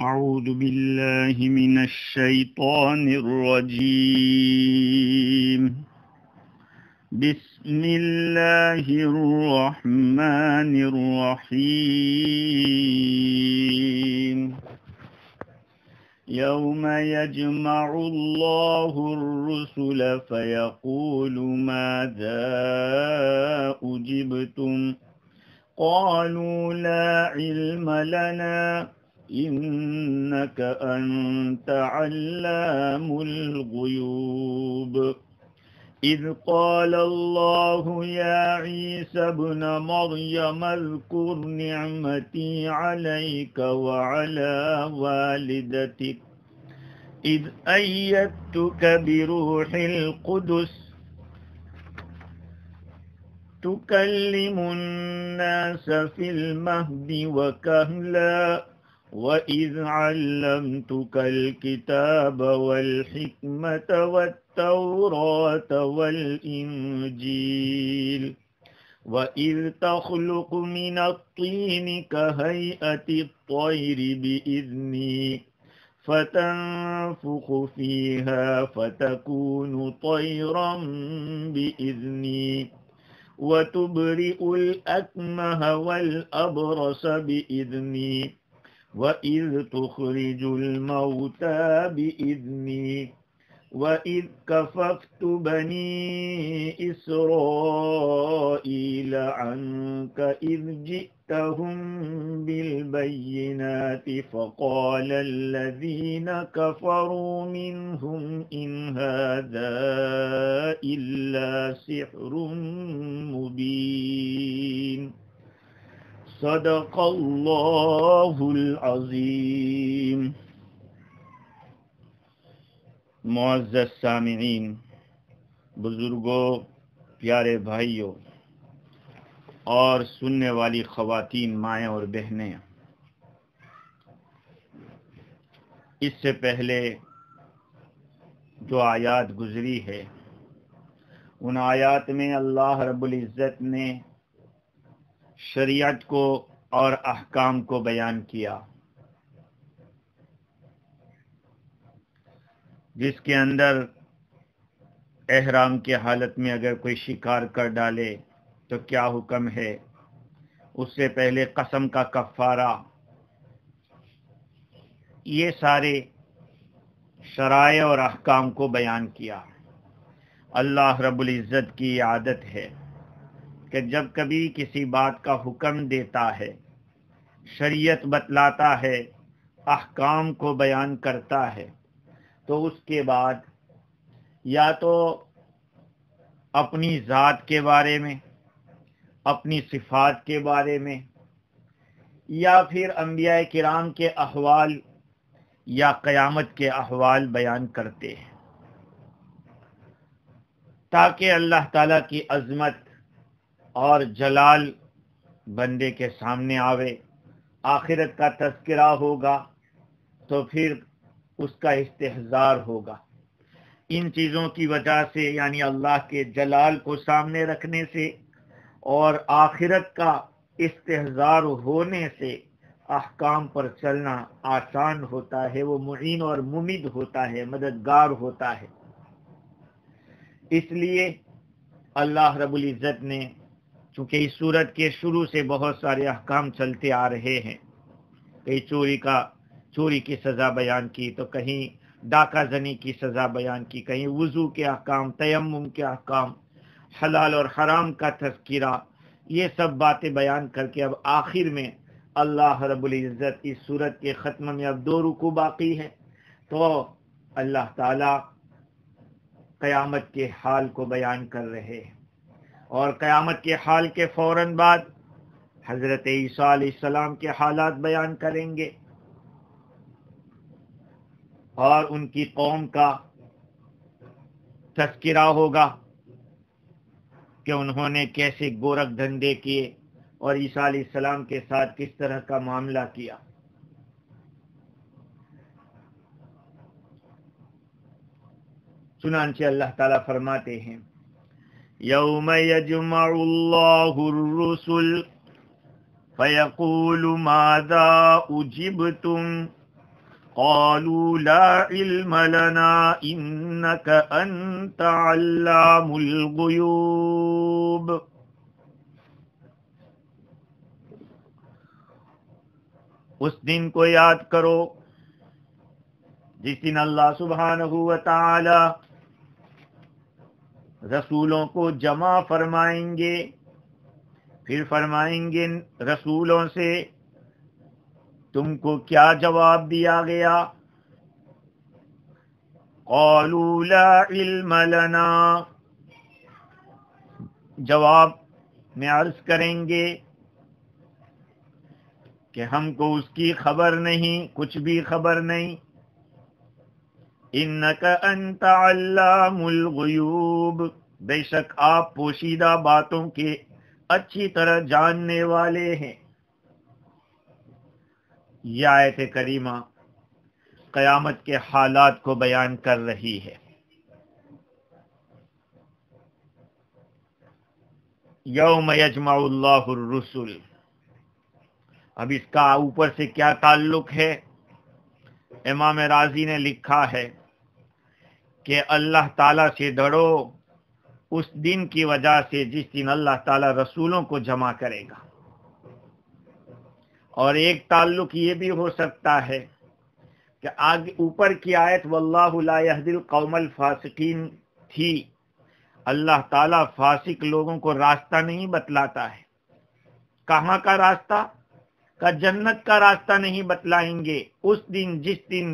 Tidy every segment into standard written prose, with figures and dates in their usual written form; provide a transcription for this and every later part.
أعوذ بالله من الشيطان الرجيم. بسم الله الرحمن الرحيم. يوم يجمع الله الرسل فيقول ماذا أجبتم قالوا لا علم لنا إنك أنت علام الغيوب. إذ قال الله يا عيسى ابن مريم اذكر نعمتي عليك وعلى والدتك إذ أيدتك بروح القدس تكلم الناس في المهد وكهلا وإذ علمتك الكتاب والحكمة والتوراة والإنجيل وإذ تخلق من الطين كهيئة الطير بإذني فتنفخ فيها فتكون طيرا بإذني وتبرئ الأكمه والأبرص بإذني وإذ تخرج الموتى بإذني وإذ كففت بني إسرائيل عنك إذ جئتهم بالبينات فقال الذين كفروا منهم إن هذا إلا سحر مبين. صدق اللہ العظیم. معزز سامعین، بزرگوں، پیارے بھائیوں اور سننے والی خواتین، مائیں اور بہنیں، اس سے پہلے جو آیات گزری ہے ان آیات میں اللہ رب العزت نے شریعت کو اور احکام کو بیان کیا، جس کے اندر احرام کے حالت میں اگر کوئی شکار کر ڈالے تو کیا حکم ہے، اس سے پہلے قسم کا کفارہ، یہ سارے شرائع اور احکام کو بیان کیا۔ اللہ رب العزت کی عادت ہے کہ جب کبھی کسی بات کا حکم دیتا ہے، شریعت بتلاتا ہے، احکام کو بیان کرتا ہے، تو اس کے بعد یا تو اپنی ذات کے بارے میں، اپنی صفات کے بارے میں، یا پھر انبیاء کرام کے احوال یا قیامت کے احوال بیان کرتے ہیں، تاکہ اللہ تعالیٰ کی عظمت اور جلال بندے کے سامنے آوے۔ آخرت کا تذکرہ ہوگا تو پھر اس کا استحضار ہوگا۔ ان چیزوں کی وجہ سے، یعنی اللہ کے جلال کو سامنے رکھنے سے اور آخرت کا استحضار ہونے سے احکام پر چلنا آسان ہوتا ہے، وہ معین اور ممید ہوتا ہے، مددگار ہوتا ہے۔ اس لیے اللہ رب العزت نے، چونکہ اس سورت کے شروع سے بہت سارے احکام چلتے آ رہے ہیں، کہیں چوری کی سزا بیان کی، تو کہیں ڈاکہ زنی کی سزا بیان کی، کہیں وضو کے احکام، تیمم کے احکام، حلال اور حرام کا تذکرہ، یہ سب باتیں بیان کر کے اب آخر میں اللہ رب العزت اس سورت کے ختم میں اب 2 رکوع باقی ہے، تو اللہ تعالی قیامت کے حال کو بیان کر رہے ہیں، اور قیامت کے حال کے فوراً بعد حضرت عیسیٰ علیہ السلام کے حالات بیان کریں گے، اور ان کی قوم کا تذکرہ ہوگا کہ انہوں نے کیسے گورکھ دھندے کیے اور عیسیٰ علیہ السلام کے ساتھ کس طرح کا معاملہ کیا۔ چنانچہ اللہ تعالیٰ فرماتے ہیں یوم یجمع اللہ الرسل فیقول ماذا اجبتم قالوا لا علم لنا انك انت علام الغیوب. اس دن کو یاد کرو جس دن اللہ سبحانہ و تعالی رسولوں کو جمع فرمائیں گے، پھر فرمائیں گے رسولوں سے تم کو کیا جواب دیا گیا؟ قالوا لا علم لنا، جواب میں عرض کریں گے کہ ہم کو اس کی خبر نہیں، کچھ بھی خبر نہیں. انک انت علام الغیوب، بے شک آپ پوشیدہ باتوں کے اچھی طرح جاننے والے ہیں. یہ آیت کریمہ قیامت کے حالات کو بیان کر رہی ہے. یوم یجمع اللہ الرسل، اب اس کا اوپر سے کیا تعلق ہے؟ امام رازی نے لکھا ہے کہ اللہ تعالیٰ سے ڈرو اس دن کی وجہ سے جس دن اللہ تعالیٰ رسولوں کو جمع کرے گا. اور ایک تعلق یہ بھی ہو سکتا ہے کہ آگے اوپر کی آیت واللہ لا یہدی القوم الفاسقین تھی، اللہ تعالیٰ فاسق لوگوں کو راستہ نہیں بتلاتا ہے. کہاں کا راستہ؟ کا جنت کا راستہ نہیں بتلائیں گے اس دن جس دن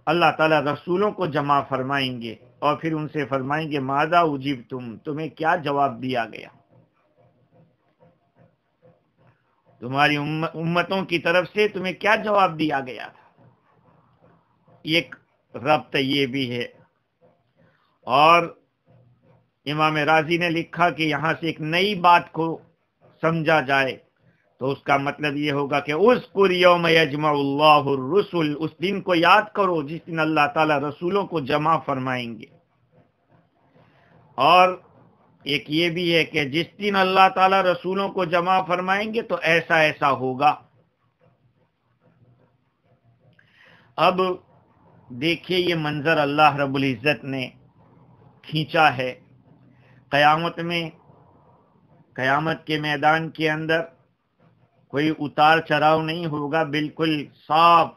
اللہ تعالیٰ رسولوں کو جمع فرمائیں گے اور پھر ان سے فرمائیں گے ماذا اجبتم، تمہیں کیا جواب دیا گیا؟ تمہاری امتوں کی طرف سے تمہیں کیا جواب دیا گیا تھا؟ ایک ربط یہ بھی ہے. اور امام رازی نے لکھا کہ یہاں سے ایک نئی بات کو سمجھا جائے تو اس کا مطلب یہ ہوگا کہ اذکر یوم یجمع اللہ الرسل، اس دن کو یاد کرو جس دن اللہ تعالیٰ رسولوں کو جمع فرمائیں گے. اور ایک یہ بھی ہے کہ جس دن اللہ تعالیٰ رسولوں کو جمع فرمائیں گے تو ایسا ایسا ہوگا. اب دیکھیے یہ منظر اللہ رب العزت نے کھینچا ہے. قیامت میں، قیامت کے میدان کے اندر کوئی اتار چڑھاؤ نہیں ہوگا، بالکل صاف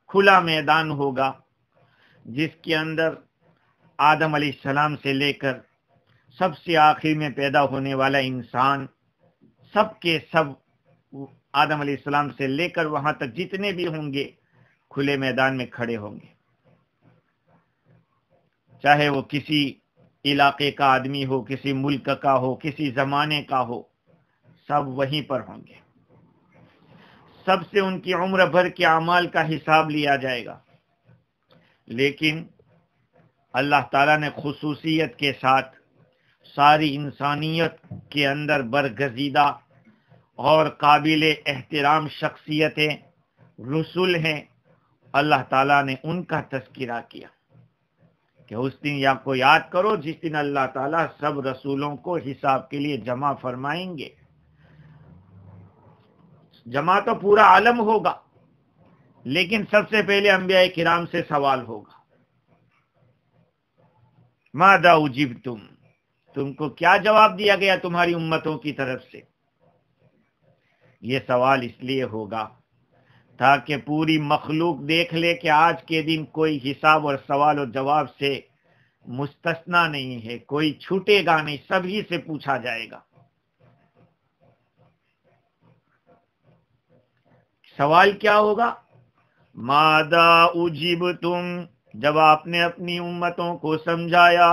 کھلا میدان ہوگا جس کے اندر آدم علیہ السلام سے لے کر سب سے آخر میں پیدا ہونے والا انسان، سب کے سب آدم علیہ السلام سے لے کر وہاں تک جتنے بھی ہوں گے کھلے میدان میں کھڑے ہوں گے. چاہے وہ کسی علاقے کا آدمی ہو، کسی ملک کا ہو، کسی زمانے کا ہو، سب وہیں پر ہوں گے. سب سے ان کی عمر بھر کے اعمال کا حساب لیا جائے گا. لیکن اللہ تعالیٰ نے خصوصیت کے ساتھ ساری انسانیت کے اندر برگزیدہ اور قابل احترام شخصیتیں رسول ہیں، اللہ تعالیٰ نے ان کا تذکرہ کیا کہ اس دن یا کو یاد کرو جس دن اللہ تعالیٰ سب رسولوں کو حساب کے لیے جمع فرمائیں گے. جمع تو پورا عالم ہوگا لیکن سب سے پہلے انبیاء کرام سے سوال ہوگا ماذا اجبتم، تم کو کیا جواب دیا گیا تمہاری امتوں کی طرف سے؟ یہ سوال اس لیے ہوگا تاکہ پوری مخلوق دیکھ لے کہ آج کے دن کوئی حساب اور سوال و جواب سے مستثنا نہیں ہے، کوئی چھوٹے گا نہیں، سبھی سے پوچھا جائے گا. سوال کیا ہوگا؟ ماذا اجبتم، جب آپ نے اپنی امتوں کو سمجھایا،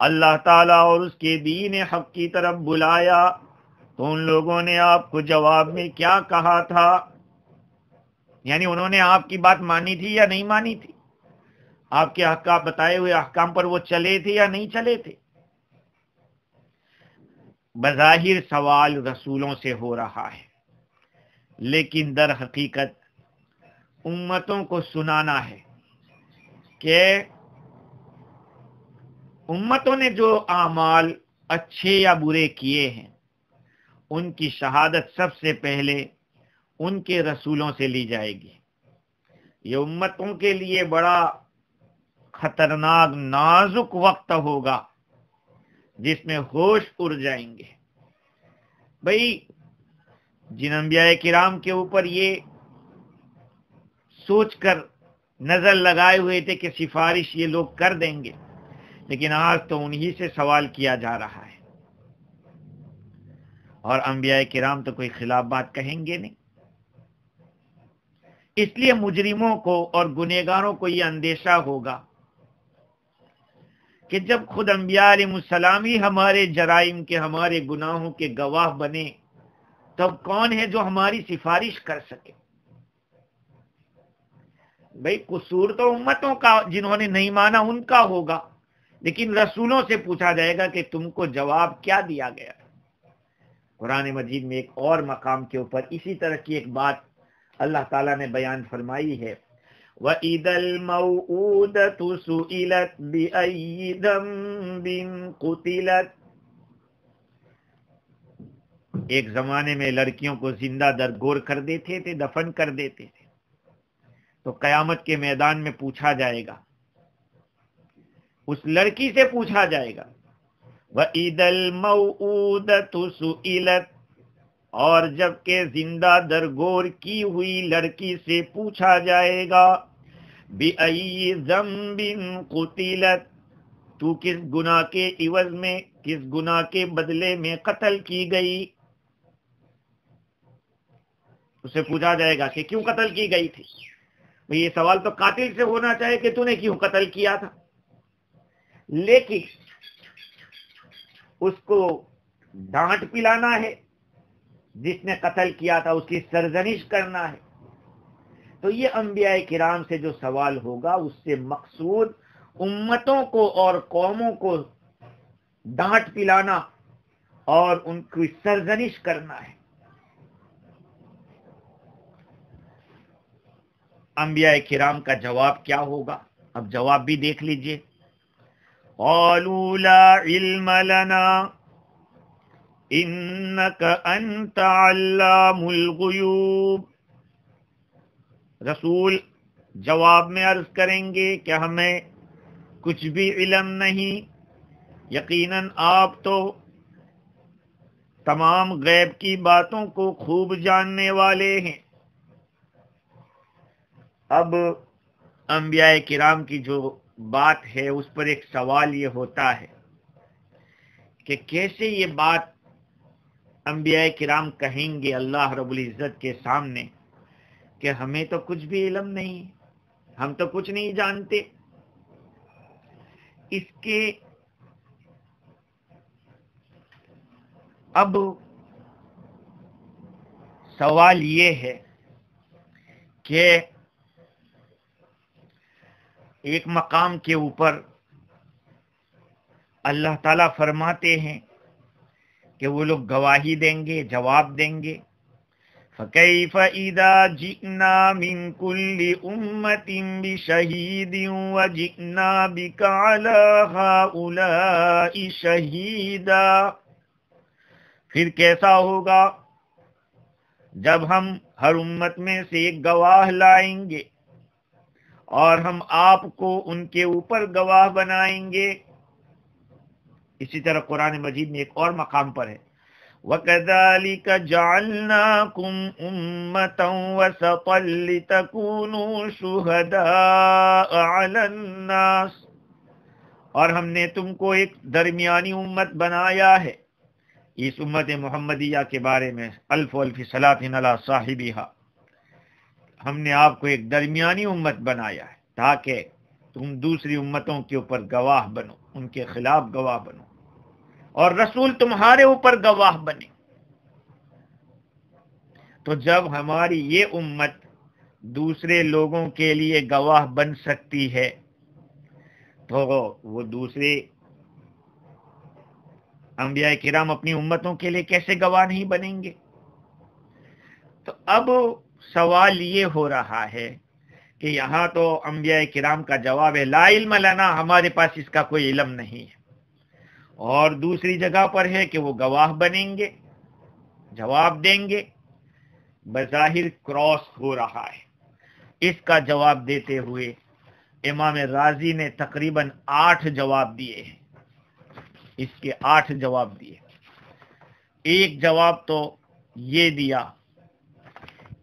اللہ تعالیٰ اور اس کے دین حق کی طرف بلایا، تو ان لوگوں نے آپ کو جواب میں کیا کہا تھا؟ یعنی انہوں نے آپ کی بات مانی تھی یا نہیں مانی تھی؟ آپ کے احکام، بتائے ہوئے احکام پر وہ چلے تھے یا نہیں چلے تھے؟ بظاہر سوال رسولوں سے ہو رہا ہے لیکن در حقیقت امتوں کو سنانا ہے کہ امتوں نے جو اعمال اچھے یا برے کیے ہیں ان کی شہادت سب سے پہلے ان کے رسولوں سے لی جائے گی. یہ امتوں کے لیے بڑا خطرناک نازک وقت ہوگا جس میں ہوش اڑ جائیں گے۔ بھئی جن انبیاء کرام کے اوپر یہ سوچ کر نظر لگائے ہوئے تھے کہ سفارش یہ لوگ کر دیں گے، لیکن آج تو انہی سے سوال کیا جا رہا ہے، اور انبیاء کرام تو کوئی خلاف بات کہیں گے نہیں۔ اس لیے مجرموں کو اور گنہگاروں کو یہ اندیشہ ہوگا کہ جب خود انبیاء علیہ السلام ہی ہمارے جرائم کے، ہمارے گناہوں کے گواہ بنے، تب کون ہے جو ہماری سفارش کر سکے؟ بھئی قصور تو امتوں کا، جنہوں نے نہیں مانا ان کا ہوگا، لیکن رسولوں سے پوچھا جائے گا کہ تم کو جواب کیا دیا گیا۔ قرآن مجید میں ایک اور مقام کے اوپر اسی طرح کی ایک بات اللہ تعالیٰ نے بیان فرمائی ہے، وَإِذَا الْمَوْءُودَةُ سُئِلَتْ بِأَيِّ ذَنبٍ قُتِلَتْ۔ ایک زمانے میں لڑکیوں کو زندہ درگور کر دیتے تھے، دفن کر دیتے تھے، تو قیامت کے میدان میں پوچھا جائے گا، اس لڑکی سے پوچھا جائے گا، وَإِذَا الْمَوْءُودَةُ سُئِلَتْ، اور جب کہ زندہ درگور کی ہوئی لڑکی سے پوچھا جائے گا، بِأَيِّ ذَنبٍ قُتِلَتْ، تو کس گناہ کے عوض میں، کس گناہ کے بدلے میں قتل کی گئی۔ اسے پوچھا جائے گا کہ کیوں قتل کی گئی تھی۔ یہ سوال تو قاتل سے ہونا چاہیے کہ تو نے کیوں قتل کیا تھا، لیکن اس کو ڈانٹ پلانا ہے، جس نے قتل کیا تھا اس کی سرزنش کرنا ہے۔ تو یہ انبیاء کرام سے جو سوال ہوگا، اس سے مقصود امتوں کو اور قوموں کو ڈانٹ پلانا اور ان کی سرزنش کرنا ہے۔ انبیاء کرام کا جواب کیا ہوگا؟ اب جواب بھی دیکھ لیجئے، قالوا لا علم لنا انک انت علام الغیوب۔ رسول جواب میں عرض کریں گے کہ ہمیں کچھ بھی علم نہیں، یقیناً آپ تو تمام غیب کی باتوں کو خوب جاننے والے ہیں۔ اب انبیاء کرام کی جو بات ہے اس پر ایک سوال یہ ہوتا ہے کہ کیسے یہ بات انبیاء کرام کہیں گے اللہ رب العزت کے سامنے کہ ہمیں تو کچھ بھی علم نہیں، ہم تو کچھ نہیں جانتے۔ اس کے اب سوال یہ ہے کہ ایک مقام کے اوپر اللہ تعالیٰ فرماتے ہیں کہ وہ لوگ گواہی دیں گے، جواب دیں گے، فَكَيْفَ إِذَا جِئْنَا مِن كُلِّ أُمَّةٍ بِشَهِيدٍ وَجِئْنَا بِكَ عَلَى هَؤُلَاءِ شَهِيدًا۔ پھر کیسا ہوگا جب ہم ہر امت میں سے ایک گواہ لائیں گے اور ہم آپ کو ان کے اوپر گواہ بنائیں گے۔ اسی طرح قرآن مجید میں ایک اور مقام پر ہے، وَكَذَلِكَ جَعَلْنَاكُمْ أُمَّةً وَسَطًا لِتَكُونُوا شُهَدَاءَ عَلَى النَّاسِ، اور ہم نے تم کو ایک درمیانی امت بنایا ہے۔ اس امت محمدیہ کے بارے میں الف الف صلاۃ علی صاحبہا، ہم نے آپ کو ایک درمیانی امت بنایا ہے تاکہ تم دوسری امتوں کے اوپر گواہ بنو، ان کے خلاف گواہ بنو، اور رسول تمہارے اوپر گواہ بنے۔ تو جب ہماری یہ امت دوسرے لوگوں کے لیے گواہ بن سکتی ہے تو وہ دوسرے انبیاء کرام اپنی امتوں کے لیے کیسے گواہ نہیں بنیں گے؟ تو اب سوال یہ ہو رہا ہے کہ یہاں تو انبیاء کرام کا جواب ہے لا علم لنا، ہمارے پاس اس کا کوئی علم نہیں ہے، اور دوسری جگہ پر ہے کہ وہ گواہ بنیں گے، جواب دیں گے۔ بظاہر کراس ہو رہا ہے، اس کا جواب دیتے ہوئے امام رازی نے تقریباً 8 جواب دیے ہیں، اس کے 8 جواب دیے۔ ایک جواب تو یہ دیا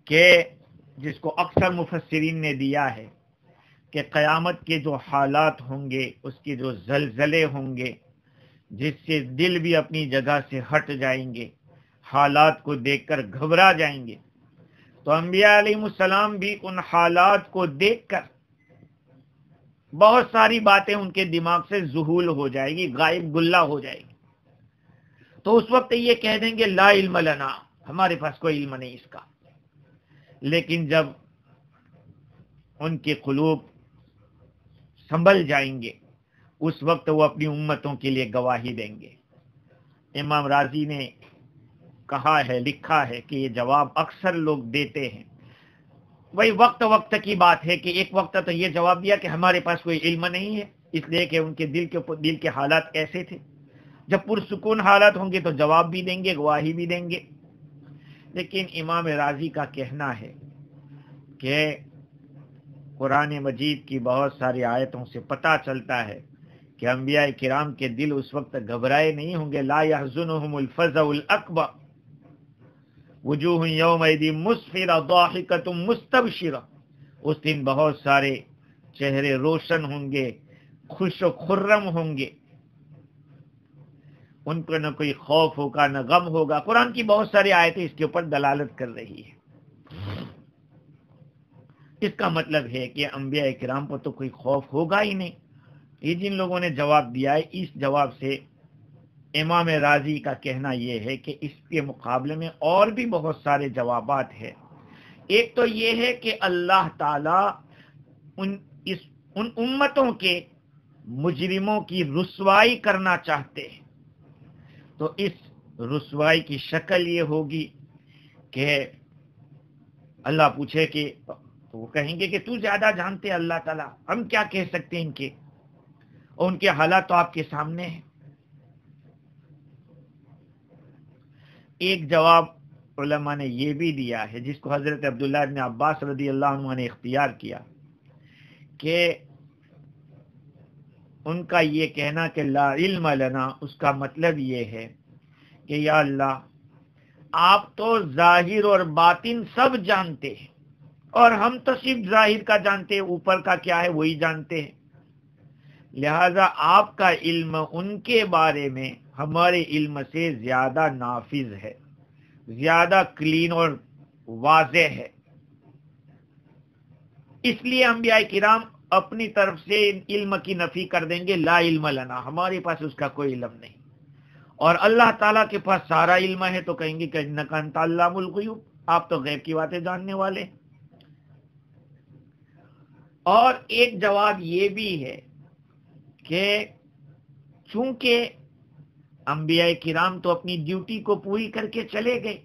کہ جس کو اکثر مفسرین نے دیا ہے کہ قیامت کے جو حالات ہوں گے، اس کے جو زلزلے ہوں گے، جس سے دل بھی اپنی جگہ سے ہٹ جائیں گے، حالات کو دیکھ کر گھبرا جائیں گے، تو انبیاء علیہ السلام بھی ان حالات کو دیکھ کر بہت ساری باتیں ان کے دماغ سے ذہول ہو جائے گی، غائب گلہ ہو جائے گی، تو اس وقت یہ کہہ دیں گے لا علم لنا، ہمارے پاس کوئی علم نہیں اس کا۔ لیکن جب ان کے قلوب سنبھل جائیں گے، اس وقت وہ اپنی امتوں کے لیے گواہی دیں گے۔ امام راضی نے کہا ہے، لکھا ہے کہ یہ جواب اکثر لوگ دیتے ہیں، وہی وقت وقت کی بات ہے کہ ایک وقت تو یہ جواب دیا کہ ہمارے پاس کوئی علم نہیں ہے، اس لیے کہ ان کے دل کے حالات ایسے تھے۔ جب پرسکون حالات ہوں گے تو جواب بھی دیں گے، گواہی بھی دیں گے۔ لیکن امام راضی کا کہنا ہے کہ قرآن مجید کی بہت ساری آیتوں سے پتہ چلتا ہے کہ انبیاء کرام کے دل اس وقت گھبرائے نہیں ہوں گے۔ لا يحزنهم الفزع الاکبر وجوہ یومئذ مسفرہ ضاحکۃ مستبشرہ، اس دن بہت سارے چہرے روشن ہوں گے، خوش و خرم ہوں گے، ان کو نہ کوئی خوف ہوگا نہ غم ہوگا۔ قرآن کی بہت ساری آیتیں اس کے اوپر دلالت کر رہی ہے۔ اس کا مطلب ہے کہ انبیاء کرام پر تو کوئی خوف ہوگا ہی نہیں۔ یہ جن لوگوں نے جواب دیا ہے، اس جواب سے امام راضی کا کہنا یہ ہے کہ اس کے مقابلے میں اور بھی بہت سارے جوابات ہیں۔ ایک تو یہ ہے کہ اللہ تعالی ان امتوں کے مجرموں کی رسوائی کرنا چاہتے ہیں، تو اس رسوائی کی شکل یہ ہوگی کہ اللہ پوچھے کہ تو وہ کہیں گے کہ تو زیادہ جانتے اللہ تعالیٰ، ہم کیا کہہ سکتے ہیں ان کے، اور ان کے حالات تو آپ کے سامنے ہیں۔ ایک جواب علماء نے یہ بھی دیا ہے، جس کو حضرت عبداللہ ابن عباس رضی اللہ عنہ نے اختیار کیا، کہ ان کا یہ کہنا کہ لا علم لنا، اس کا مطلب یہ ہے کہ یا اللہ آپ تو ظاہر اور باطن سب جانتے ہیں، اور ہم تو صرف ظاہر کا جانتے ہیں، اوپر کا کیا ہے وہی جانتے ہیں، لہذا آپ کا علم ان کے بارے میں ہمارے علم سے زیادہ نافذ ہے، زیادہ کلین اور واضح ہے۔ اس لیے انبیاء کرام اپنی طرف سے علم کی نفی کر دیں گے، لا علم لنا، ہمارے پاس اس کا کوئی علم نہیں۔ اور اللہ تعالیٰ کے پاس سارا علم ہے تو کہیں گے کہ انک انت علام الغیوب، آپ تو غیب کی باتیں جاننے والے۔ اور ایک جواب یہ بھی ہے کہ چونکہ انبیاء کرام تو اپنی ڈیوٹی کو پوری کر کے چلے گئے،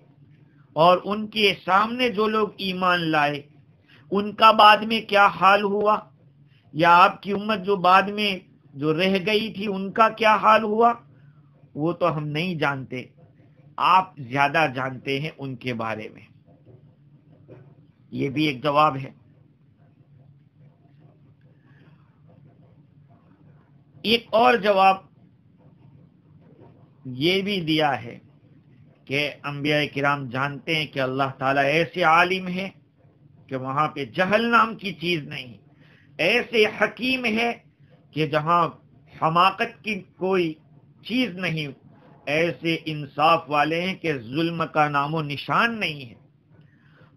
اور ان کے سامنے جو لوگ ایمان لائے ان کا بعد میں کیا حال ہوا، یا آپ کی امت جو بعد میں جو رہ گئی تھی ان کا کیا حال ہوا، وہ تو ہم نہیں جانتے، آپ زیادہ جانتے ہیں ان کے بارے میں۔ یہ بھی ایک جواب ہے۔ ایک اور جواب یہ بھی دیا ہے کہ انبیاء کرام جانتے ہیں کہ اللہ تعالیٰ ایسے عالم ہے کہ وہاں پہ جہل نام کی چیز نہیں، ایسے حکیم ہے کہ جہاں حماقت کی کوئی چیز نہیں، ایسے انصاف والے ہیں کہ ظلم کا نام و نشان نہیں ہے۔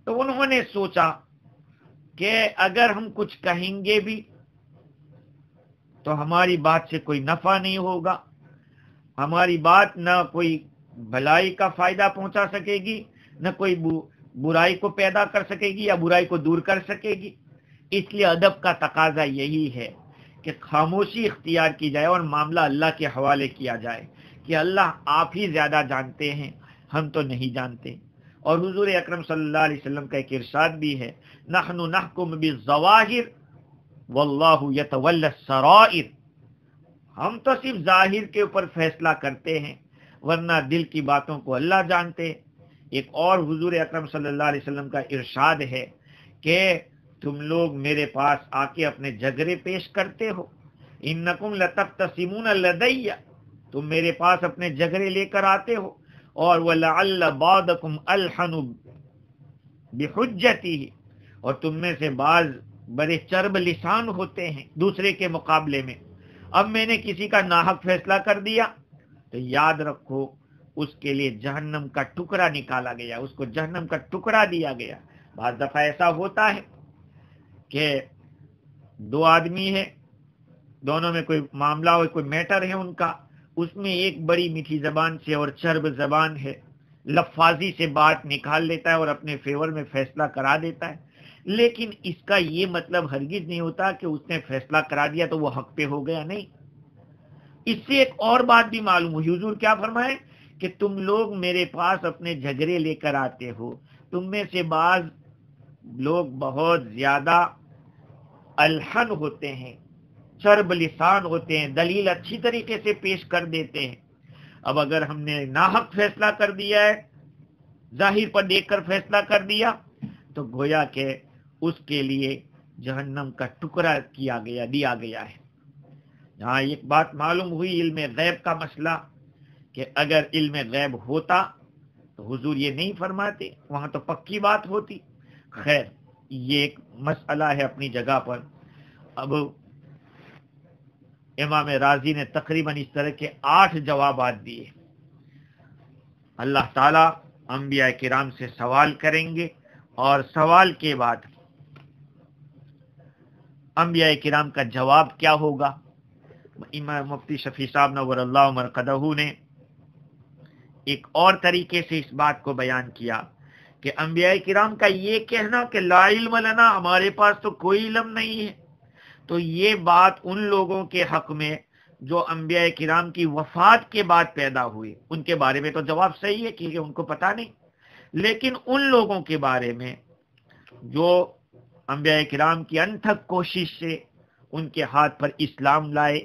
تو انہوں نے سوچا کہ اگر ہم کچھ کہیں گے بھی تو ہماری بات سے کوئی نفع نہیں ہوگا، ہماری بات نہ کوئی بھلائی کا فائدہ پہنچا سکے گی، نہ کوئی برائی کو پیدا کر سکے گی یا برائی کو دور کر سکے گی۔ اس لیے ادب کا تقاضا یہی ہے کہ خاموشی اختیار کی جائے اور معاملہ اللہ کے حوالے کیا جائے کہ اللہ آپ ہی زیادہ جانتے ہیں، ہم تو نہیں جانتے۔ اور حضور اکرم صلی اللہ علیہ وسلم کا ایک ارشاد بھی ہے، نحن نحکم بالظواہر واللہ یتولی السرائر، ہم تو صرف ظاہر کے اوپر فیصلہ کرتے ہیں ورنہ دل کی باتوں کو اللہ جانتے۔ ایک اور حضور اکرم صلی اللہ علیہ وسلم کا ارشاد ہے کہ تم لوگ میرے پاس آ کے اپنے جھگڑے پیش کرتے ہو. انکم لتختصمون لدی، تم میرے پاس اپنے جھگڑے لے کر آتے ہو. اور ولعل بعضکم الحن بحجتہ، اور تم میں سے بعض بڑے چرب لسان ہوتے ہیں دوسرے کے مقابلے میں. اب میں نے کسی کا ناحق فیصلہ کر دیا تو یاد رکھو اس کے لیے جہنم کا ٹکڑا نکالا گیا، اس کو جہنم کا ٹکڑا دیا گیا. بعض دفعہ ایسا ہوتا ہے کہ دو آدمی ہے، دونوں میں کوئی معاملہ ہو، کوئی میٹر ہے ان کا، اس میں ایک بڑی میٹھی زبان سے اور چرب زبان ہے، لفاظی سے بات نکال لیتا ہے اور اپنے فیور میں فیصلہ کرا دیتا ہے. لیکن اس کا یہ مطلب ہرگز نہیں ہوتا کہ اس نے فیصلہ کرا دیا تو وہ حق پہ ہو گیا، نہیں. اس سے ایک اور بات بھی معلوم ہوئی. حضور کیا فرمائے کہ تم لوگ میرے پاس اپنے جھگڑے لے کر آتے ہو، تم میں سے بعض لوگ بہت زیادہ الحن ہوتے ہیں، چرب لسان ہوتے ہیں، دلیل اچھی طریقے سے پیش کر دیتے ہیں. اب اگر ہم نے ناحق فیصلہ کر دیا ہے، ظاہر پر دیکھ کر فیصلہ کر دیا، تو گویا کہ اس کے لیے جہنم کا ٹکڑا دیا گیا ہے. یہاں ایک بات معلوم ہوئی علم غیب کا مسئلہ، کہ اگر علم غیب ہوتا تو حضور یہ نہیں فرماتے، وہاں تو پکی بات ہوتی. خیر، یہ ایک مسئلہ ہے اپنی جگہ پر. اب امام رازی نے تقریباً اس طرح کے 8 جوابات دیے. اللہ تعالیٰ انبیاء کرام سے سوال کریں گے، اور سوال کے بعد انبیاء کرام کا جواب کیا ہوگا. امام مفتی شفیع صاحب نور اللہ مرقدہ نے ایک اور طریقے سے اس بات کو بیان کیا کہ انبیاء کرام کا یہ کہنا کہ لا علم لنا، ہمارے پاس تو کوئی علم نہیں ہے، تو یہ بات ان لوگوں کے حق میں جو انبیاء کرام کی وفات کے بعد پیدا ہوئے، ان کے بارے میں تو جواب صحیح ہے کیونکہ ان کو پتہ نہیں. لیکن ان لوگوں کے بارے میں جو انبیاء کرام کی انتھک کوشش سے ان کے ہاتھ پر اسلام لائے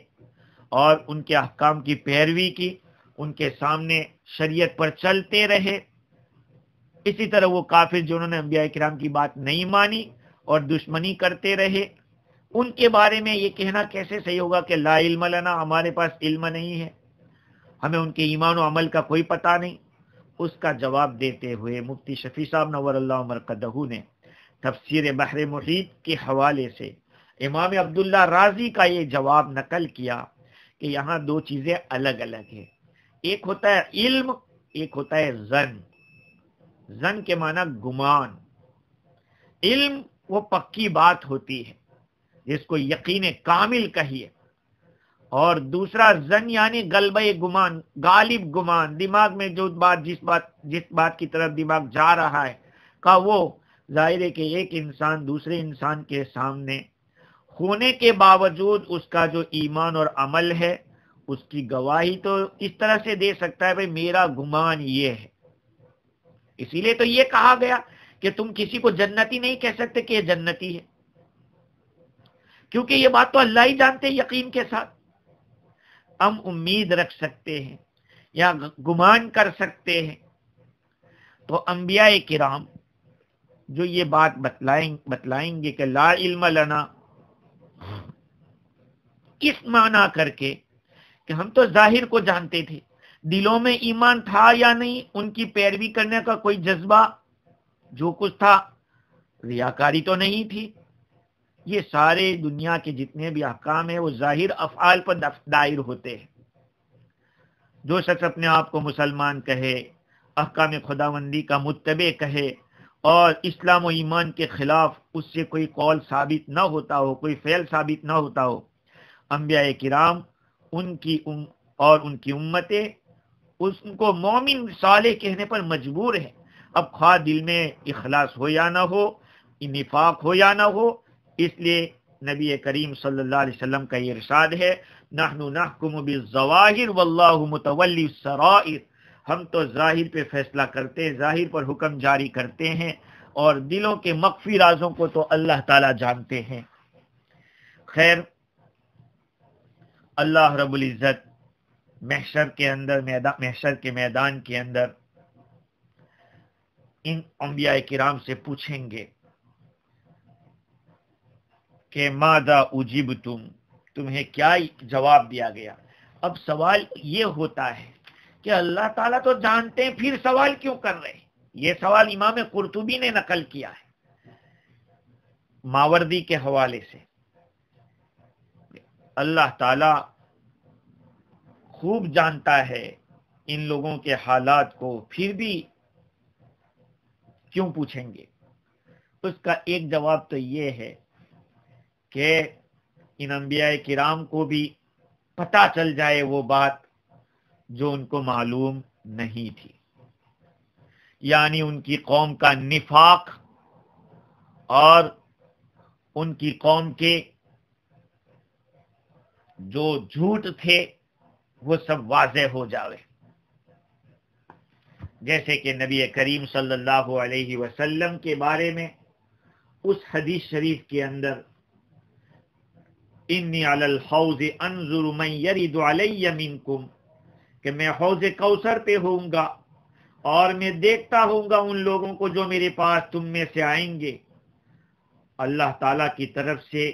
اور ان کے احکام کی پیروی کی، ان کے سامنے شریعت پر چلتے رہے، اسی طرح وہ کافر جنہوں نے انبیاء کرام کی بات نہیں مانی اور دشمنی کرتے رہے، ان کے بارے میں یہ کہنا کیسے صحیح ہوگا کہ لا علم لنا، ہمارے پاس علم نہیں ہے، ہمیں ان کے ایمان و عمل کا کوئی پتہ نہیں. اس کا جواب دیتے ہوئے مفتی شفیع صاحب نور اللہ مرقدہ نے تفسیر بحر محیط کے حوالے سے امام عبداللہ رازی کا یہ جواب نقل کیا کہ یہاں 2 چیزیں الگ الگ ہیں. ایک ہوتا ہے علم، ایک ہوتا ہے ظن. ظن کے معنی گمان. علم وہ پکی بات ہوتی ہے جس کو یقین کامل کہیے، اور دوسرا ظن یعنی غلبہ گمان، غالب گمان، دماغ میں جو جس بات کی طرف دماغ جا رہا ہے کا وہ ظاہر ہے کہ ایک انسان دوسرے انسان کے سامنے ہونے کے باوجود اس کا جو ایمان اور عمل ہے اس کی گواہی تو اس طرح سے دے سکتا ہے بھئی میرا گمان یہ ہے. اسی لیے تو یہ کہا گیا کہ تم کسی کو جنتی نہیں کہہ سکتے کہ یہ جنتی ہے، کیونکہ یہ بات تو اللہ ہی جانتے ہیں یقین کے ساتھ. ہم امید رکھ سکتے ہیں یا گمان کر سکتے ہیں. تو انبیاء کرام جو یہ بات بتلائیں گے کہ لا علم لنا، اس معنی کر کے کہ ہم تو ظاہر کو جانتے تھے، دلوں میں ایمان تھا یا نہیں، ان کی پیروی کرنے کا کوئی جذبہ، جو کچھ تھا، ریاکاری تو نہیں تھی. یہ سارے دنیا کے جتنے بھی احکام ہیں وہ ظاہر افعال پر دائر ہوتے ہیں. جو شخص اپنے آپ کو مسلمان کہے، احکام خداوندی کا متبع کہے اور اسلام و ایمان کے خلاف اس سے کوئی قول ثابت نہ ہوتا ہو، کوئی فعل ثابت نہ ہوتا ہو، انبیاء کرام ان کی امتیں ان کو مومن صالح کہنے پر مجبور ہے. اب خواہ دل میں اخلاص ہو یا نہ ہو، نفاق ہو یا نہ ہو. اس لیے نبی کریم صلی اللہ علیہ وسلم کا یہ ارشاد ہے، نحن نحکم بالظواہر واللہ متولی السرائر. ہم تو ظاہر پہ فیصلہ کرتے، ظاہر پر حکم جاری کرتے ہیں، اور دلوں کے مخفی رازوں کو تو اللہ تعالی جانتے ہیں. خیر، اللہ رب العزت محشر کے میدان کے اندر ان انبیاء کرام سے پوچھیں گے کہ ماذا اجبتم، تمہیں کیا جواب دیا گیا۔ اب سوال یہ ہوتا ہے کہ اللہ تعالیٰ تو جانتے ہیں، پھر سوال کیوں کر رہے ہیں؟ یہ سوال امام قرطبی نے نقل کیا ہے ماوردی کے حوالے سے۔ اللہ تعالیٰ خوب جانتا ہے ان لوگوں کے حالات کو، پھر بھی کیوں پوچھیں گے؟ اس کا ایک جواب تو یہ ہے کہ ان انبیاء کرام کو بھی پتہ چل جائے وہ بات جو ان کو معلوم نہیں تھی، یعنی ان کی قوم کا نفاق اور ان کی قوم کے جو جھوٹ تھے وہ سب واضح ہو جاوے۔ جیسے کہ نبی کریم صلی اللہ علیہ وسلم کے بارے میں اس حدیث شریف کے اندر انی علی الحوض انظر من یرد علی منکم، کہ میں حوض کوثر پہ ہوں گا اور میں دیکھتا ہوں گا ان لوگوں کو جو میرے پاس تم میں سے آئیں گے۔ اللہ تعالیٰ کی طرف سے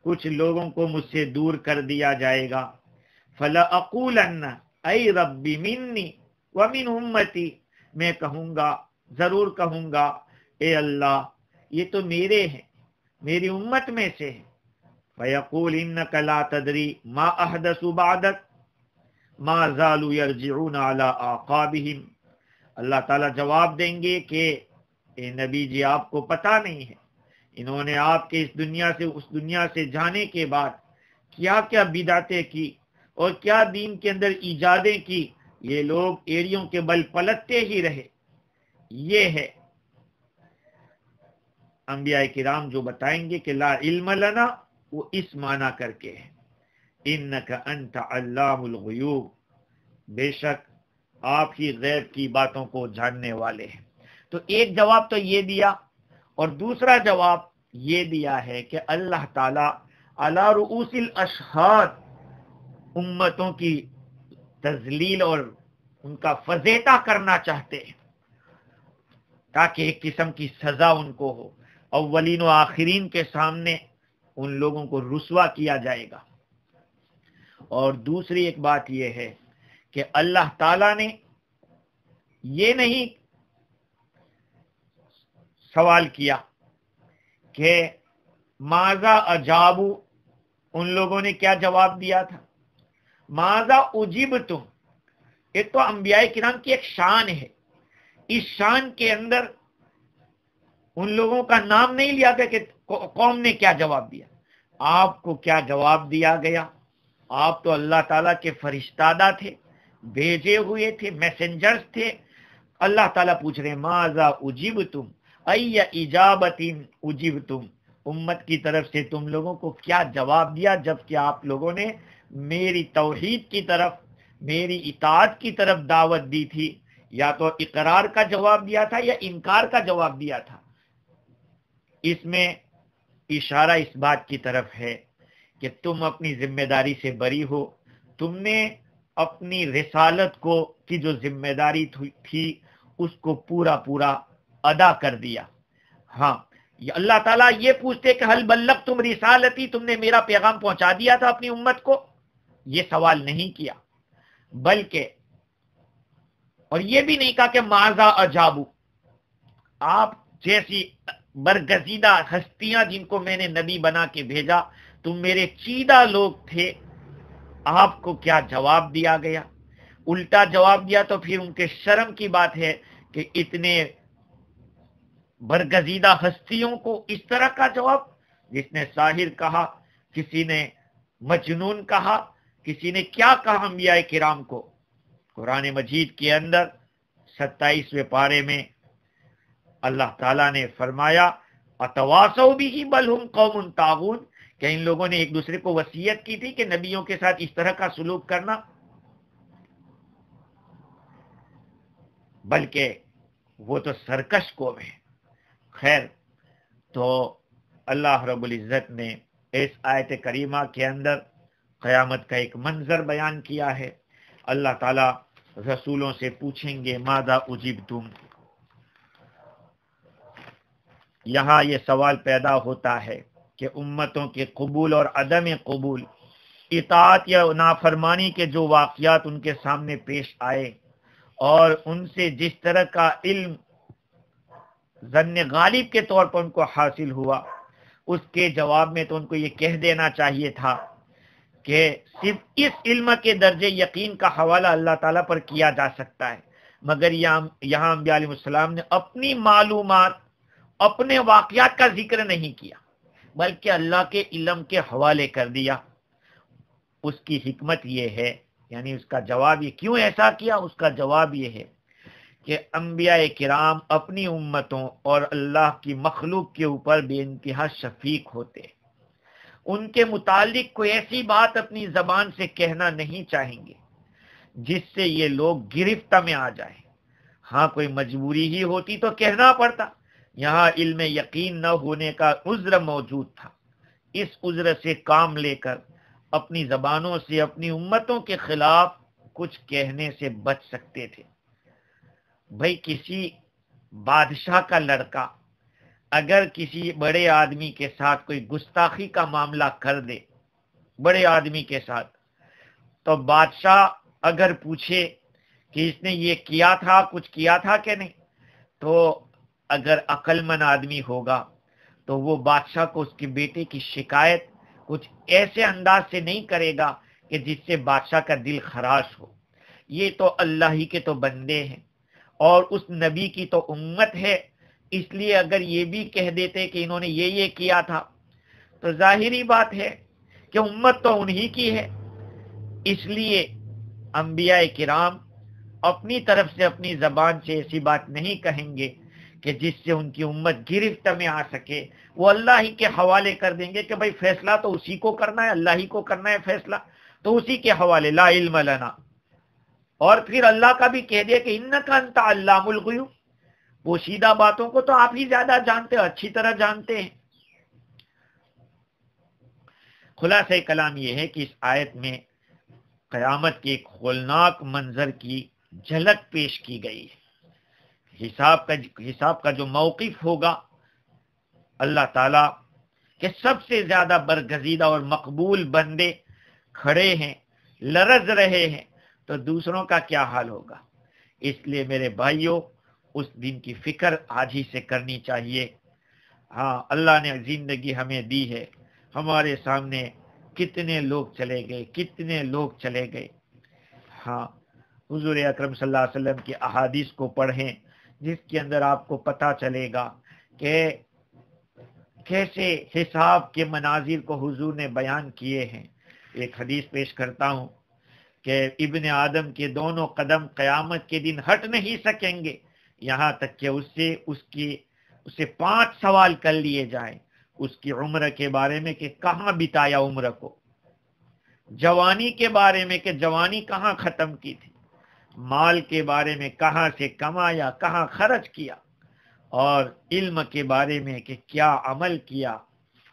کچھ لوگوں کو مجھ سے دور کر دیا جائے گا۔ فلا اقولن ای رب منی ومن امتی، میں کہوں گا، ضرور کہوں گا، اے اللہ یہ تو میرے ہیں، میری امت میں سے ہیں۔ فیقول انک لا تدری ما احدث بعدک ما زالوا یرجعون علی اعقابہم، اللہ تعالیٰ جواب دیں گے کہ اے نبی جی آپ کو پتہ نہیں ہے انہوں نے آپ کے اس دنیا سے جانے کے بعد کیا کیا بدعتیں کی اور کیا دین کے اندر ایجادیں کی، یہ لوگ ایڑیوں کے بل پلٹتے ہی رہے۔ یہ ہے انبیاء کرام جو بتائیں گے کہ لا علم لنا، وہ اس معنی کر کے ہے انک انت علام الغیوب، بے شک آپ ہی غیب کی باتوں کو جاننے والے ہیں۔ تو ایک جواب تو یہ دیا، اور دوسرا جواب یہ دیا ہے کہ اللہ تعالیٰ علی رؤوس الاشہاد امتوں کی تذلیل اور ان کا فضیحہ کرنا چاہتے ہیں تاکہ ایک قسم کی سزا ان کو ہو، اولین و آخرین کے سامنے ان لوگوں کو رسوا کیا جائے گا۔ اور دوسری ایک بات یہ ہے کہ اللہ تعالیٰ نے یہ نہیں سوال کیا کہ ماذا اجابو، ان لوگوں نے کیا جواب دیا تھا، ماذا اجبتم۔ ایک تو انبیاء کرام کی ایک شان ہے، اس شان کے اندر ان لوگوں کا نام نہیں لیا گیا کہ قوم نے کیا جواب دیا، آپ کو کیا جواب دیا گیا۔ آپ تو اللہ تعالیٰ کے فرشتادہ تھے، بھیجے ہوئے تھے، میسنجرز تھے۔ اللہ تعالیٰ پوچھ رہے ہیں ماذا اجبتم ای اجابت اجبتم، امت کی طرف سے تم لوگوں کو کیا جواب دیا جبکہ آپ لوگوں نے میری توحید کی طرف، میری اطاعت کی طرف دعوت دی تھی، یا تو اقرار کا جواب دیا تھا یا انکار کا جواب دیا تھا۔ اس میں اشارہ اس بات کی طرف ہے کہ تم اپنی ذمہ داری سے بری ہو، تم نے اپنی رسالت کو کی جو ذمہ داری تھی اس کو پورا ادا کر دیا۔ ہاں اللہ تعالیٰ یہ پوچھتے کہ حل بلغتم رسالتی، تم نے میرا پیغام پہنچا دیا تھا اپنی امت کو، یہ سوال نہیں کیا، بلکہ اور یہ بھی نہیں کہا کہ ماذا اجابو، آپ جیسی برگزیدہ ہستیاں جن کو میں نے نبی بنا کے بھیجا، تم میرے چیدہ لوگ تھے، آپ کو کیا جواب دیا گیا۔ الٹا جواب دیا تو پھر ان کے شرم کی بات ہے کہ اتنے برگزیدہ ہستیوں کو اس طرح کا جواب، جس نے ساحر کہا، کسی نے مجنون کہا، کسی نے کیا کہا انبیاء کرام کو۔ قرآن مجید کے اندر 27ویں پارے میں اللہ تعالیٰ نے فرمایا اتواصوا بہ بل ہم قوم طاغون، کہ ان لوگوں نے ایک دوسرے کو وصیت کی تھی کہ نبیوں کے ساتھ اس طرح کا سلوک کرنا، بلکہ وہ تو سرکش قوم ہے۔ خیر، تو اللہ رب العزت نے اس آیت کریمہ کے اندر قیامت کا ایک منظر بیان کیا ہے۔ اللہ تعالیٰ رسولوں سے پوچھیں گے ماذا اجبتم۔ یہاں یہ سوال پیدا ہوتا ہے کہ امتوں کے قبول اور عدم قبول، اطاعت یا نافرمانی کے جو واقعات ان کے سامنے پیش آئے اور ان سے جس طرح کا علم ظن غالب کے طور پر ان کو حاصل ہوا، اس کے جواب میں تو ان کو یہ کہہ دینا چاہیے تھا کہ صرف اس علم کے درجے یقین کا حوالہ اللہ تعالیٰ پر کیا جا سکتا ہے، مگر یہاں انبیاء علیہ السلام نے اپنی معلومات، اپنے واقعات کا ذکر نہیں کیا، بلکہ اللہ کے علم کے حوالے کر دیا۔ اس کی حکمت یہ ہے، یعنی اس کا جواب یہ کیوں ایسا کیا، اس کا جواب یہ ہے کہ انبیاء کرام اپنی امتوں اور اللہ کی مخلوق کے اوپر بے انتہا شفیق ہوتے، ان کے متعلق کوئی ایسی بات اپنی زبان سے کہنا نہیں چاہیں گے جس سے یہ لوگ گرفت میں آ جائیں۔ ہاں کوئی مجبوری ہی ہوتی تو کہنا پڑتا، یہاں علم یقین نہ ہونے کا عذر موجود تھا، اس عذر سے کام لے کر اپنی زبانوں سے اپنی امتوں کے خلاف کچھ کہنے سے بچ سکتے تھے۔ بھئی کسی بادشاہ کا لڑکا اگر کسی بڑے آدمی کے ساتھ کوئی گستاخی کا معاملہ کر دے، بڑے آدمی کے ساتھ، تو بادشاہ اگر پوچھے کہ اس نے یہ کیا تھا، کچھ کیا تھا کہ نہیں، تو اگر عقل مند آدمی ہوگا تو وہ بادشاہ کو اس کے بیٹے کی شکایت کچھ ایسے انداز سے نہیں کرے گا کہ جس سے بادشاہ کا دل خراش ہو۔ یہ تو اللہ ہی کے تو بندے ہیں اور اس نبی کی تو امت ہے، اس لیے اگر یہ بھی کہہ دیتے کہ انہوں نے یہ کیا تھا تو ظاہری بات ہے کہ امت تو انہی کی ہے۔ اس لیے انبیاء کرام اپنی طرف سے اپنی زبان سے ایسی بات نہیں کہیں گے کہ جس سے ان کی امت گرفت میں آ سکے، وہ اللہ ہی کے حوالے کر دیں گے کہ بھئی فیصلہ تو اسی کو کرنا ہے، اللہ ہی کو کرنا ہے فیصلہ، تو اسی کے حوالے، لا علم لنا۔ اور پھر اللہ کا بھی کہہ دے کہ انک انت علام الغیوب، پوشیدہ باتوں کو تو آپ ہی زیادہ جانتے ہو، اچھی طرح جانتے ہیں۔ خلاصہ کلام یہ ہے کہ اس آیت میں قیامت کے ایک ہولناک منظر کی جھلک پیش کی گئی ہے۔ حساب کا جو موقف ہوگا، اللہ تعالیٰ کے سب سے زیادہ برگزیدہ اور مقبول بندے کھڑے ہیں، لرز رہے ہیں، تو دوسروں کا کیا حال ہوگا؟ اس لیے میرے بھائیوں، اس دن کی فکر آج ہی سے کرنی چاہیے۔ ہاں اللہ نے زندگی ہمیں دی ہے، ہمارے سامنے کتنے لوگ چلے گئے، کتنے لوگ چلے گئے۔ ہاں حضور اکرم صلی اللہ علیہ وسلم کی احادیث کو پڑھیں، جس کے اندر آپ کو پتہ چلے گا کہ کیسے حساب کے مناظر کو حضور نے بیان کیے ہیں۔ ایک حدیث پیش کرتا ہوں کہ ابن آدم کے دونوں قدم قیامت کے دن ہٹ نہیں سکیں گے یہاں تک کہ اسے 5 سوال کر لیے جائیں، اس کی عمر کے بارے میں کہ کہاں بتایا عمر کو، جوانی کے بارے میں کہ جوانی کہاں ختم کی تھی، مال کے بارے میں کہاں سے کمایا، کہاں خرچ کیا، اور علم کے بارے میں کہ کیا عمل کیا،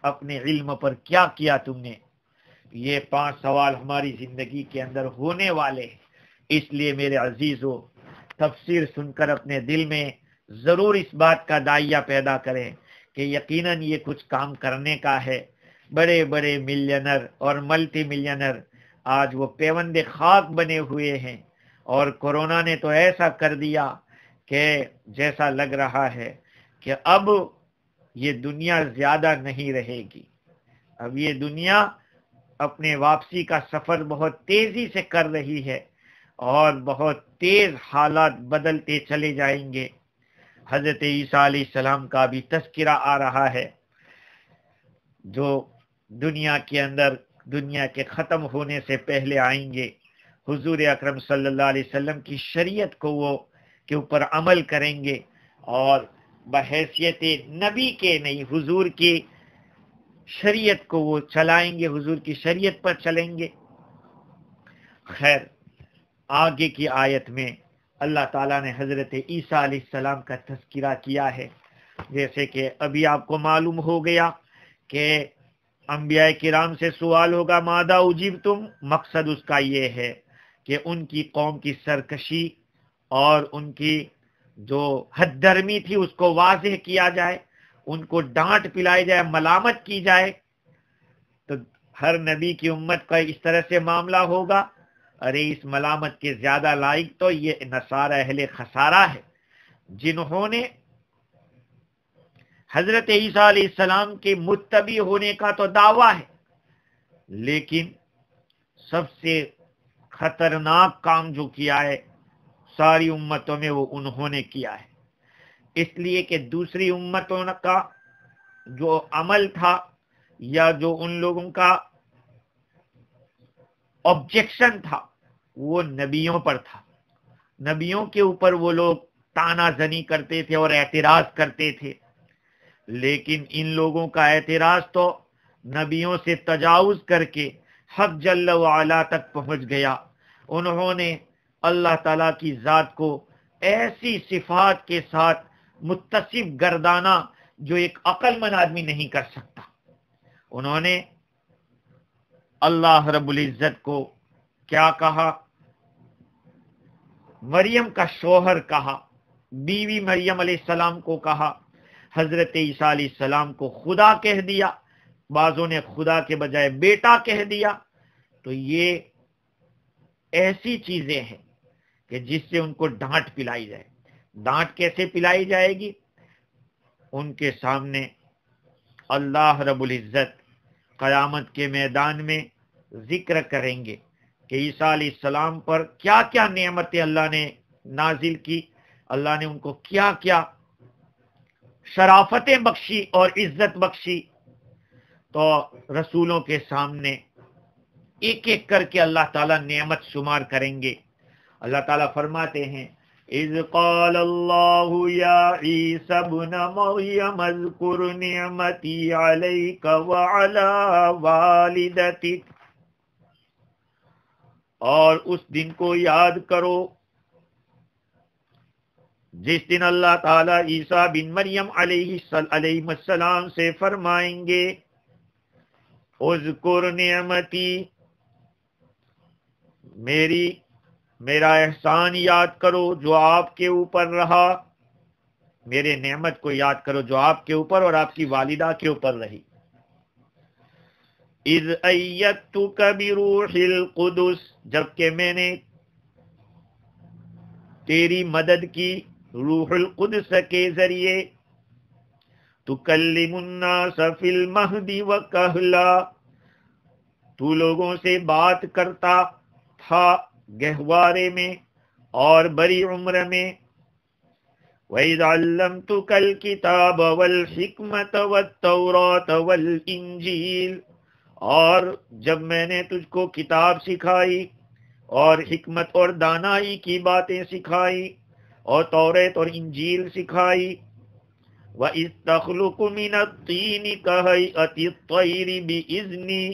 اپنے علم پر کیا کیا تم نے۔ یہ 5 سوال ہماری زندگی کے اندر ہونے والے ہیں۔ اس لیے میرے عزیزو، تفسیر سن کر اپنے دل میں ضرور اس بات کا داعیہ پیدا کریں کہ یقیناً یہ کچھ کام کرنے کا ہے۔ بڑے بڑے ملینر اور ملٹی ملینر آج وہ پیوند خاک بنے ہوئے ہیں، اور کورونا نے تو ایسا کر دیا کہ جیسا لگ رہا ہے کہ اب یہ دنیا زیادہ نہیں رہے گی، اب یہ دنیا اپنے واپسی کا سفر بہت تیزی سے کر رہی ہے اور بہت تیز حالات بدلتے چلے جائیں گے۔ حضرت عیسیٰ علیہ السلام کا بھی تذکرہ آ رہا ہے، جو دنیا کے اندر دنیا کے ختم ہونے سے پہلے آئیں گے۔ حضور اکرم صلی اللہ علیہ وسلم کی شریعت کو وہ کے اوپر عمل کریں گے اور بحیثیت نبی کے نہیں، حضور کی شریعت کو وہ چلائیں گے، حضور کی شریعت پر چلیں گے۔ خیر، آگے کی آیت میں اللہ تعالیٰ نے حضرت عیسیٰ علیہ السلام کا تذکرہ کیا ہے۔ جیسے کہ ابھی آپ کو معلوم ہو گیا کہ انبیاء کرام سے سوال ہوگا ماذا اجبتم، مقصد اس کا یہ ہے کہ ان کی قوم کی سرکشی اور ان کی جو حد درمی تھی اس کو واضح کیا جائے، ان کو ڈانٹ پلائی جائے، ملامت کی جائے، تو ہر نبی کی امت کا اس طرح سے معاملہ ہوگا، ارے اس ملامت کے زیادہ لائق تو یہ نصارہ اہل خسارہ ہے، جنہوں نے حضرت عیسیٰ علیہ السلام کے متبع ہونے کا تو دعویٰ ہے، لیکن سب سے خطرناک کام جو کیا ہے ساری امتوں میں وہ انہوں نے کیا ہے، اس لیے کہ دوسری امتوں کا جو عمل تھا یا جو ان لوگوں کا آبجیکشن تھا وہ نبیوں پر تھا، نبیوں کے اوپر وہ لوگ تانا زنی کرتے تھے اور اعتراض کرتے تھے، لیکن ان لوگوں کا اعتراض تو نبیوں سے تجاوز کر کے حق جل وعلا تک پہنچ گیا، انہوں نے اللہ تعالیٰ کی ذات کو ایسی صفات کے ساتھ متصف گردانا جو ایک عقل مند آدمی نہیں کر سکتا، انہوں نے اللہ رب العزت کو کیا کہا؟ مریم کا شوہر کہا، بیوی مریم علیہ السلام کو کہا، حضرت عیسیٰ علیہ السلام کو خدا کہہ دیا، بعضوں نے خدا کے بجائے بیٹا کہہ دیا، تو یہ ایسی چیزیں ہیں کہ جس سے ان کو ڈانٹ پلائی جائے۔ ڈانٹ کیسے پلائی جائے گی؟ ان کے سامنے اللہ رب العزت قیامت کے میدان میں ذکر کریں گے کہ عیسیٰ علیہ السلام پر کیا کیا نعمتیں اللہ نے نازل کی، اللہ نے ان کو کیا کیا شرافتیں بخشی اور عزت بخشی، تو رسولوں کے سامنے ایک ایک کر کے اللہ تعالیٰ نعمت شمار کریں گے۔ اللہ تعالیٰ فرماتے ہیں اذ قال اللہ یا عیسی ابن مریم اذکر نعمتی علیک وعلی والدتک، اور اس دن کو یاد کرو جس دن اللہ تعالیٰ عیسیٰ بن مریم علیہ السلام سے فرمائیں گے اذکر نعمتی، میرا احسان یاد کرو جو آپ کے اوپر رہا، میرے نعمت کو یاد کرو جو آپ کے اوپر اور آپ کی والدہ کے اوپر رہی۔ اذ ایدتک بروح القدس، جبکہ میں نے تیری مدد کی روح القدس کے ذریعے، تکلم الناس فی المہد وکہلا، تو لوگوں سے بات کرتا تھا گہوارے میں اور بڑی عمر میں، وَإِذْ عَلَّمْتُكَ الْكِتَابَ وَالْحِكْمَةَ وَالتَّوْرَاةَ وَالْإِنْجِيلَ، اور جب میں نے تجھ کو کتاب سکھائی اور حکمت اور دانائی کی باتیں سکھائی اور توریت اور انجیل سکھائی، وَإِذْ تَخْلُقُ مِنَ الطِّينِ كَهَيْئَةِ الطَّيْرِ بِإِذْنِي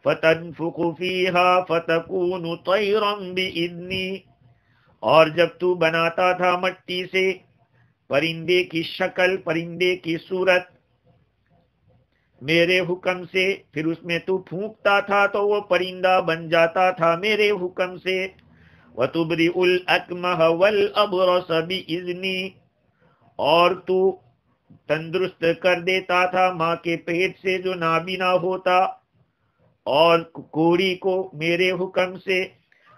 فَتَنفُخُ فِيهَا فَتَكُونُ طَيْرًا بِإِذْنِي، اور جب تو بناتا تھا مٹی سے پرندے کی شکل، پرندے کی صورت میرے حکم سے، پھر اس میں تو پھونکتا تھا تو وہ پرندہ بن جاتا تھا میرے حکم سے، وَتُبْرِئُ الْأَكْمَحَ وَالْأَبْرَصَ بِإِذْنِي، اور تو تندرست کر دیتا تھا ماں کے پیٹ سے جو نابینا ہوتا اور کوڑی کو میرے حکم سے،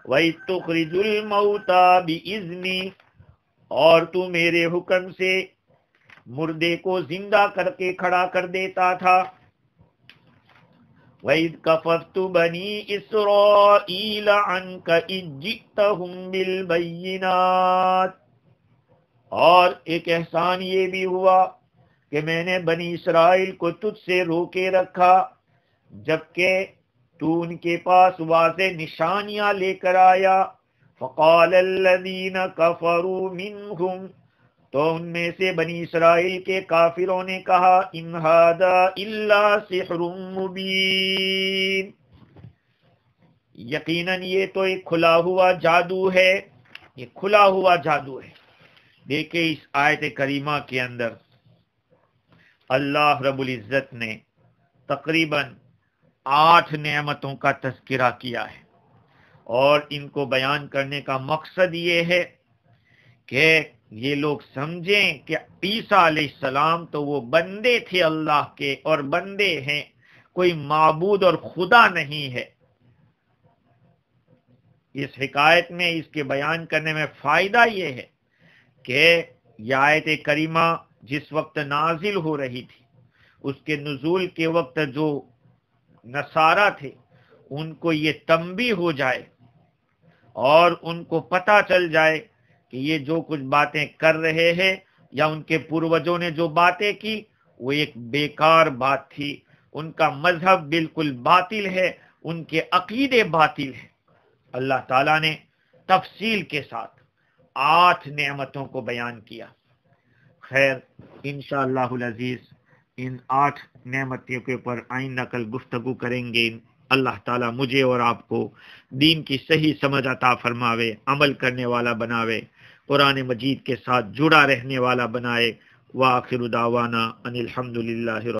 وَإِذْ تُخْرِجُ الْمَوْتَى بِإِذْنِي، اور تو میرے حکم سے مردے کو زندہ کر کے کھڑا کر دیتا تھا، وَإِذْ كَفَفْتُ بَنِي إِسْرَائِيلَ عَنْكَ إِذْ جِئْتَهُمْ بِالْبَيِّنَاتِ، اور ایک احسان یہ بھی ہوا کہ میں نے بنی اسرائیل کو تجھ سے روکے رکھا جبکہ تو ان کے پاس واضح نشانیاں لے کر آیا، فَقَالَ الَّذِينَ كَفَرُوا مِنْهُمْ، تو ان میں سے بنی اسرائیل کے کافروں نے کہا ان ھذا الا سحر مبین، یقیناً یہ تو ایک کھلا ہوا جادو ہے، یہ کھلا ہوا جادو ہے۔ دیکھیں اس آیت کریمہ کے اندر اللہ رب العزت نے تقریباً 8 نعمتوں کا تذکرہ کیا ہے، اور ان کو بیان کرنے کا مقصد یہ ہے کہ یہ لوگ سمجھیں کہ عیسیٰ علیہ السلام تو وہ بندے تھے اللہ کے، اور بندے ہیں، کوئی معبود اور خدا نہیں ہے۔ اس حکایت میں، اس کے بیان کرنے میں فائدہ یہ ہے کہ یہ آیت کریمہ جس وقت نازل ہو رہی تھی، اس کے نزول کے وقت جو نصارہ تھے ان کو یہ تنبیہ ہو جائے اور ان کو پتہ چل جائے کہ یہ جو کچھ باتیں کر رہے ہیں یا ان کے پروجوں نے جو باتیں کی وہ ایک بیکار بات تھی، ان کا مذہب بالکل باطل ہے، ان کے عقیدے باطل ہیں۔ اللہ تعالیٰ نے تفصیل کے ساتھ 8 نعمتوں کو بیان کیا۔ خیر، انشاءاللہ العزیز ان 8 نعمتوں کے اوپر آئندہ کل گفتگو کریں گے۔ اللہ تعالیٰ مجھے اور آپ کو دین کی صحیح سمجھ عطا فرماوے، عمل کرنے والا بناوے، قرآن مجید کے ساتھ جڑا رہنے والا بنائے۔ وآخر دعوانا ان الحمدللہ